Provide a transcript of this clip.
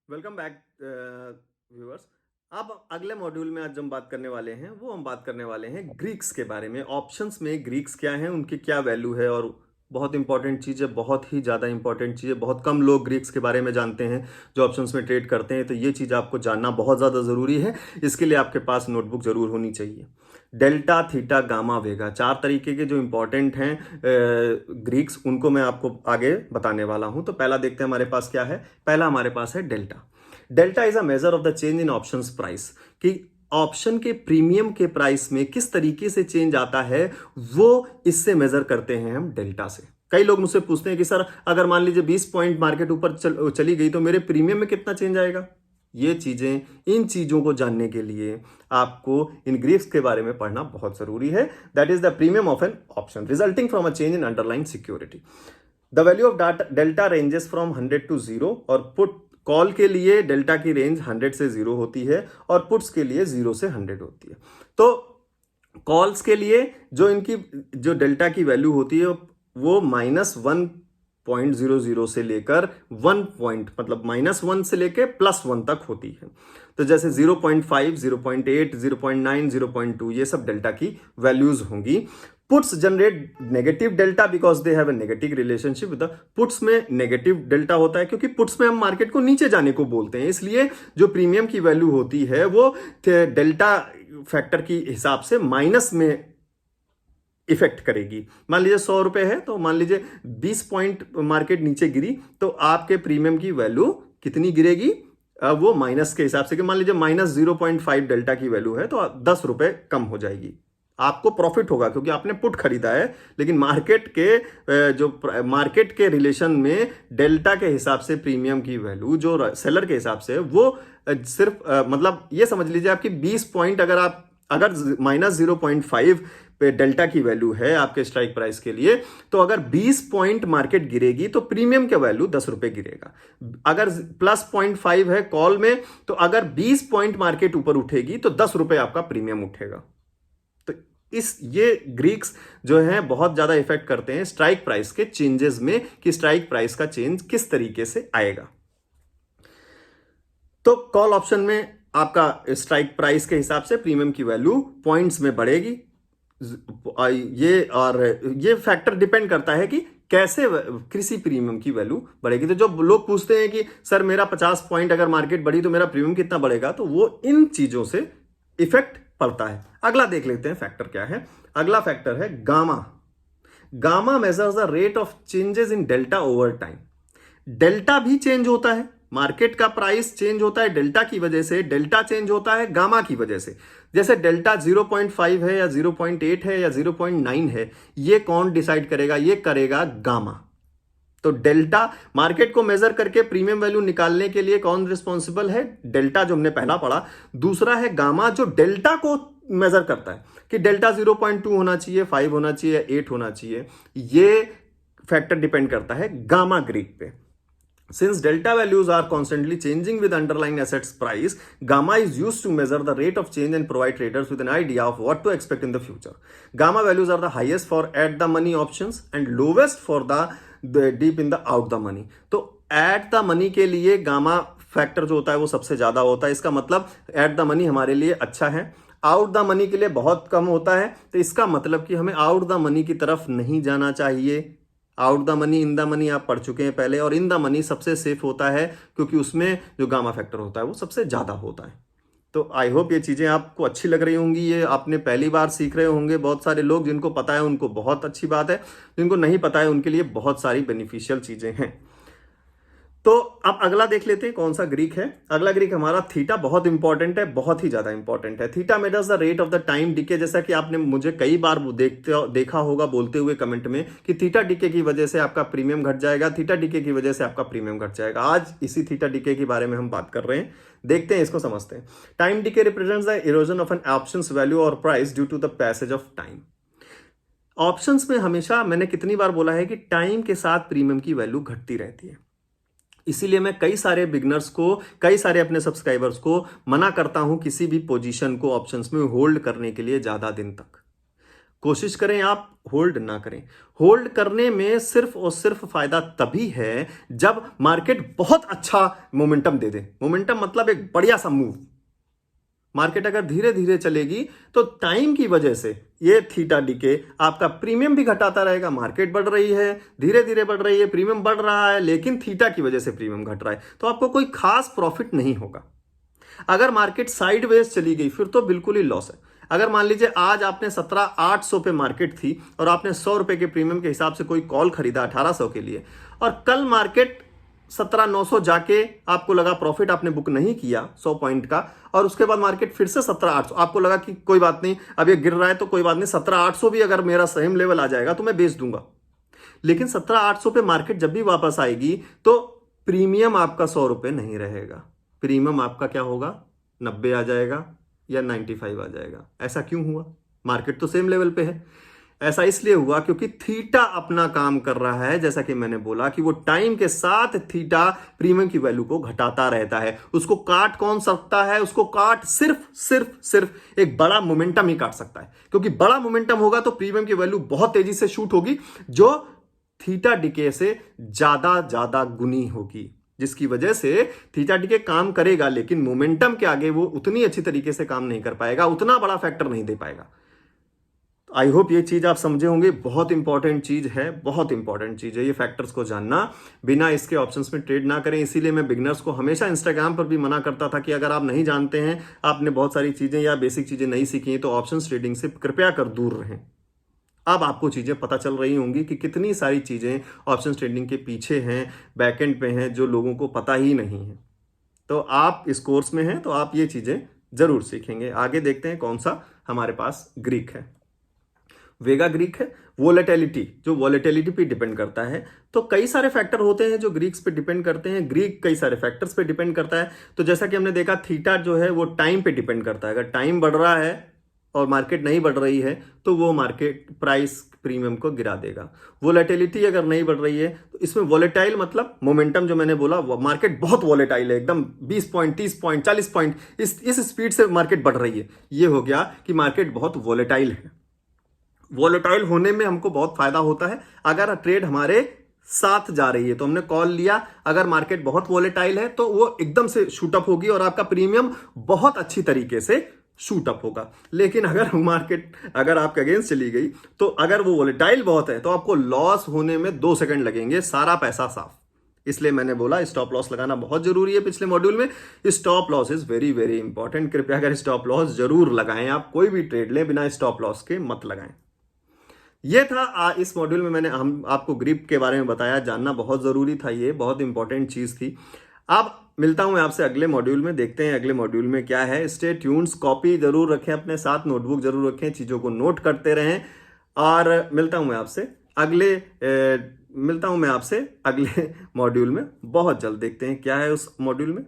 Welcome back viewers. अब अगले module में आज हम बात करने वाले हैं हम बात करने वाले हैं ग्रीक्स के बारे में। ऑप्शंस में ग्रीक्स क्या हैं, उनकी क्या वैल्यू है और बहुत इंपॉर्टेंट चीज़ है, बहुत ही ज़्यादा इंपॉर्टेंट चीज़ है। बहुत कम लोग ग्रीक्स के बारे में जानते हैं जो ऑप्शंस में ट्रेड करते हैं, तो ये चीज़ आपको जानना बहुत ज़्यादा ज़रूरी है। इसके लिए आपके पास नोटबुक ज़रूर होनी चाहिए। डेल्टा, थीटा, गामा, वेगा, चार तरीके के जो इंपॉर्टेंट हैं ग्रीक्स, उनको मैं आपको आगे बताने वाला हूं। तो पहला देखते हैं हमारे पास क्या है। पहला हमारे पास है delta. Delta is a measure of the change in options price, कि ऑप्शन के प्रीमियम के प्राइस में किस तरीके से चेंज आता है, वो इससे मेजर करते हैं हम डेल्टा से। कई लोग मुझसे पूछते हैं कि सर अगर मान लीजिए 20 पॉइंट मार्केट ऊपर चली गई तो मेरे प्रीमियम में कितना चेंज आएगा। ये चीजें, इन चीजों को जानने के लिए आपको इन ग्रीक्स के बारे में पढ़ना बहुत जरूरी है। That is the premium of an option resulting from a change in underline security. The value of delta ranges from 100 to 0। और पुट कॉल के लिए डेल्टा की रेंज 100 से 0 होती है और पुट्स के लिए 0 से 100 होती है। तो कॉल्स के लिए जो इनकी जो डेल्टा की वैल्यू होती है वो -1.00 से लेकर 1 पॉइंट, मतलब -1 से लेकर +1 तक होती है। तो जैसे 0.5, 0.8, 0.9, 0.2, ये सब डेल्टा की वैल्यूज होंगी। Puts generate negative delta because they have a negative relationship with the puts. में नेगेटिव डेल्टा होता है क्योंकि पुट्स में हम मार्केट को नीचे जाने को बोलते हैं, इसलिए जो प्रीमियम की वैल्यू होती है वो डेल्टा फैक्टर की हिसाब से माइनस में इफेक्ट करेगी। मान लीजिए 100 रुपए है तो मान लीजिए 20 पॉइंट मार्केट नीचे गिरी तो आपके प्रीमियम की वैल्यू कितनी गिरेगी, वो माइनस के हिसाब से, कि मान लीजिए -0.5 डेल्टा की वैल्यू है तो 10 रुपए कम हो जाएगी। आपको प्रॉफिट होगा क्योंकि आपने पुट खरीदा है, लेकिन मार्केट के रिलेशन में डेल्टा के हिसाब से प्रीमियम की वैल्यू जो सेलर के हिसाब से वो सिर्फ मतलब ये समझ लीजिए आपकी 20 पॉइंट, अगर -0.5 पे डेल्टा की वैल्यू है आपके स्ट्राइक प्राइस के लिए, तो अगर 20 पॉइंट मार्केट गिरेगी तो प्रीमियम का वैल्यू 10 रुपए गिरेगा। अगर +0.5 है कॉल में, तो अगर 20 पॉइंट मार्केट ऊपर उठेगी तो 10 रुपए आपका प्रीमियम उठेगा। तो ये ग्रीक्स जो है बहुत ज्यादा इफेक्ट करते हैं स्ट्राइक प्राइस के चेंजेस में, कि स्ट्राइक प्राइस का चेंज किस तरीके से आएगा। तो कॉल ऑप्शन में आपका स्ट्राइक प्राइस के हिसाब से प्रीमियम की वैल्यू पॉइंट्स में बढ़ेगी। ये फैक्टर डिपेंड करता है कि कैसे कृषि प्रीमियम की वैल्यू बढ़ेगी। तो जो लोग पूछते हैं कि सर मेरा 50 पॉइंट अगर मार्केट बढ़ी तो मेरा प्रीमियम कितना बढ़ेगा, तो वो इन चीजों से इफेक्ट पड़ता है। अगला देख लेते हैं फैक्टर क्या है। अगला फैक्टर है gamma. Gamma measures the rate of changes in delta over time. Delta भी चेंज होता है, मार्केट का प्राइस चेंज होता है डेल्टा की वजह से, डेल्टा चेंज होता है गामा की वजह से। जैसे डेल्टा 0.5 है या 0.8 है या 0.9 है, ये कौन डिसाइड करेगा, ये करेगा गामा। तो डेल्टा मार्केट को मेजर करके प्रीमियम वैल्यू निकालने के लिए कौन रिस्पॉन्सिबल है, डेल्टा जो हमने पहला पढ़ा। दूसरा है गामा जो डेल्टा को मेजर करता है कि डेल्टा 0.2 होना चाहिए, 5 होना चाहिए, 8 होना चाहिए। ये फैक्टर डिपेंड करता है गामा ग्रीक पे। Since delta values are constantly changing with underlying assets price, gamma is used to measure the rate of change and provide traders with an idea of what to expect in the future. Gamma values are the highest for at the money options and lowest for the deep in the out the money. तो at the money के लिए gamma factor जो होता है वो सबसे ज्यादा होता है। इसका मतलब at the money हमारे लिए अच्छा है, आउट द मनी के लिए बहुत कम होता है। तो इसका मतलब कि हमें आउट द मनी की तरफ नहीं जाना चाहिए। Out the money, in the money आप पढ़ चुके हैं पहले, और इन द मनी सबसे सेफ होता है क्योंकि उसमें जो गामा फैक्टर होता है वो सबसे ज्यादा होता है। तो आई होप ये चीजें आपको अच्छी लग रही होंगी। ये आपने पहली बार सीख रहे होंगे। बहुत सारे लोग जिनको पता है उनको बहुत अच्छी बात है, जिनको नहीं पता है उनके लिए बहुत सारी बेनिफिशियल चीजें हैं। तो अब अगला देख लेते हैं कौन सा ग्रीक है। अगला ग्रीक हमारा थीटा। बहुत इंपॉर्टेंट है, बहुत ही ज्यादा इंपॉर्टेंट है। Theta measures the rate of the time decay. जैसा कि आपने मुझे कई बार देखा होगा बोलते हुए कमेंट में कि थीटा डिके की वजह से आपका प्रीमियम घट जाएगा, थीटा डिके की वजह से आपका प्रीमियम घट जाएगा। आज इसी थीटा डिके के बारे में हम बात कर रहे हैं। देखते हैं, इसको समझते हैं। Time decay represents the erosion of an options value और price due to the passage of time. Options में हमेशा, मैंने कितनी बार बोला है कि टाइम के साथ प्रीमियम की वैल्यू घटती रहती है। इसीलिए मैं कई सारे बिगनर्स को, कई सारे अपने सब्सक्राइबर्स को मना करता हूं किसी भी पोजीशन को ऑप्शंस में होल्ड करने के लिए ज्यादा दिन तक। कोशिश करें आप होल्ड ना करें। होल्ड करने में सिर्फ और सिर्फ फायदा तभी है जब मार्केट बहुत अच्छा मोमेंटम दे दे। मोमेंटम मतलब एक बढ़िया सा मूव। मार्केट अगर धीरे धीरे चलेगी तो टाइम की वजह से ये थीटा डीके आपका प्रीमियम भी घटाता रहेगा। मार्केट बढ़ रही है, धीरे धीरे बढ़ रही है, प्रीमियम बढ़ रहा है, लेकिन थीटा की वजह से प्रीमियम घट रहा है, तो आपको कोई खास प्रॉफिट नहीं होगा। अगर मार्केट साइडवेज चली गई फिर तो बिल्कुल ही लॉस है। अगर मान लीजिए आज आपने 17,800 पे मार्केट थी और आपने 100 रुपए के प्रीमियम के हिसाब से कोई कॉल खरीदा 1800 के लिए, और कल मार्केट 17,900 जाके आपको लगा प्रॉफिट आपने बुक नहीं किया 100 पॉइंट का, और उसके बाद मार्केट फिर से 17,800, आपको लगा कि कोई बात नहीं अब ये गिर रहा है तो कोई बात नहीं, 17,800 भी अगर मेरा सेम लेवल आ जाएगा तो मैं बेच दूंगा। लेकिन 17,800 पे मार्केट जब भी वापस आएगी तो प्रीमियम आपका 100 रुपए नहीं रहेगा, प्रीमियम आपका क्या होगा, 90 आ जाएगा या 95 आ जाएगा। ऐसा क्यों हुआ? मार्केट तो सेम लेवल पे है। ऐसा इसलिए हुआ क्योंकि थीटा अपना काम कर रहा है। जैसा कि मैंने बोला कि वो टाइम के साथ थीटा प्रीमियम की वैल्यू को घटाता रहता है। उसको काट कौन सकता है? उसको काट सिर्फ एक बड़ा मोमेंटम ही काट सकता है, क्योंकि बड़ा मोमेंटम होगा तो प्रीमियम की वैल्यू बहुत तेजी से शूट होगी, जो थीटा डीके से ज्यादा गुनी होगी, जिसकी वजह से थीटा डीके काम करेगा लेकिन मोमेंटम के आगे वो उतनी अच्छी तरीके से काम नहीं कर पाएगा, उतना बड़ा फैक्टर नहीं दे पाएगा। आई होप ये चीज आप समझे होंगे। बहुत इंपॉर्टेंट चीज है, बहुत इंपॉर्टेंट चीज है ये फैक्टर्स को जानना। बिना इसके ऑप्शंस में ट्रेड ना करें। इसीलिए मैं बिगनर्स को हमेशा इंस्टाग्राम पर भी मना करता था कि अगर आप नहीं जानते हैं, आपने बहुत सारी चीजें या बेसिक चीजें नहीं सीखी हैं, तो ऑप्शंस ट्रेडिंग से कृपया कर दूर रहें। अब आपको चीजें पता चल रही होंगी कि कितनी सारी चीजें ऑप्शंस ट्रेडिंग के पीछे हैं, बैकएंड पे हैं, जो लोगों को पता ही नहीं है। तो आप इस कोर्स में हैं तो आप ये चीजें जरूर सीखेंगे। आगे देखते हैं कौन सा हमारे पास ग्रीक है। वेगा ग्रीक है। वोलेटिलिटी, जो वोलेटिलिटी पे डिपेंड करता है। तो कई सारे फैक्टर होते हैं जो ग्रीक्स पे डिपेंड करते हैं। ग्रीक कई सारे फैक्टर्स पे डिपेंड करता है। तो जैसा कि हमने देखा थीटा जो है वो टाइम पे डिपेंड करता है। अगर टाइम बढ़ रहा है और मार्केट नहीं बढ़ रही है तो वो मार्केट प्राइस प्रीमियम को गिरा देगा। वोलेटिलिटी अगर नहीं बढ़ रही है तो इसमें वोलेटाइल मतलब मोमेंटम, जो मैंने बोला मार्केट बहुत वोलेटाइल है, एकदम 20 पॉइंट 30 पॉइंट 40 पॉइंट इस स्पीड से मार्केट बढ़ रही है, ये हो गया कि मार्केट बहुत वोलेटाइल है। वोलेटाइल होने में हमको बहुत फायदा होता है अगर ट्रेड हमारे साथ जा रही है। तो हमने कॉल लिया, अगर मार्केट बहुत वोलेटाइल है तो वो एकदम से शूटअप होगी और आपका प्रीमियम बहुत अच्छी तरीके से शूटअप होगा। लेकिन अगर मार्केट अगर आपके अगेंस्ट चली गई तो अगर वो वोलेटाइल बहुत है तो आपको लॉस होने में 2 सेकंड लगेंगे, सारा पैसा साफ। इसलिए मैंने बोला स्टॉप लॉस लगाना बहुत जरूरी है। पिछले मॉड्यूल में stop loss is very very important. कृपया अगर स्टॉप लॉस जरूर लगाएं। आप कोई भी ट्रेड लें बिना स्टॉप लॉस के मत लगाएं। ये था इस मॉड्यूल में मैंने हम आपको ग्रिप के बारे में बताया। जानना बहुत जरूरी था, ये बहुत इंपॉर्टेंट चीज थी। अब मिलता हूं मैं आपसे अगले मॉड्यूल में। देखते हैं अगले मॉड्यूल में क्या है। स्टे ट्यून्स, कॉपी जरूर रखें अपने साथ, नोटबुक जरूर रखें, चीजों को नोट करते रहें। और मिलता हूं मैं आपसे अगले मॉड्यूल में बहुत जल्द। देखते हैं क्या है उस मॉड्यूल में।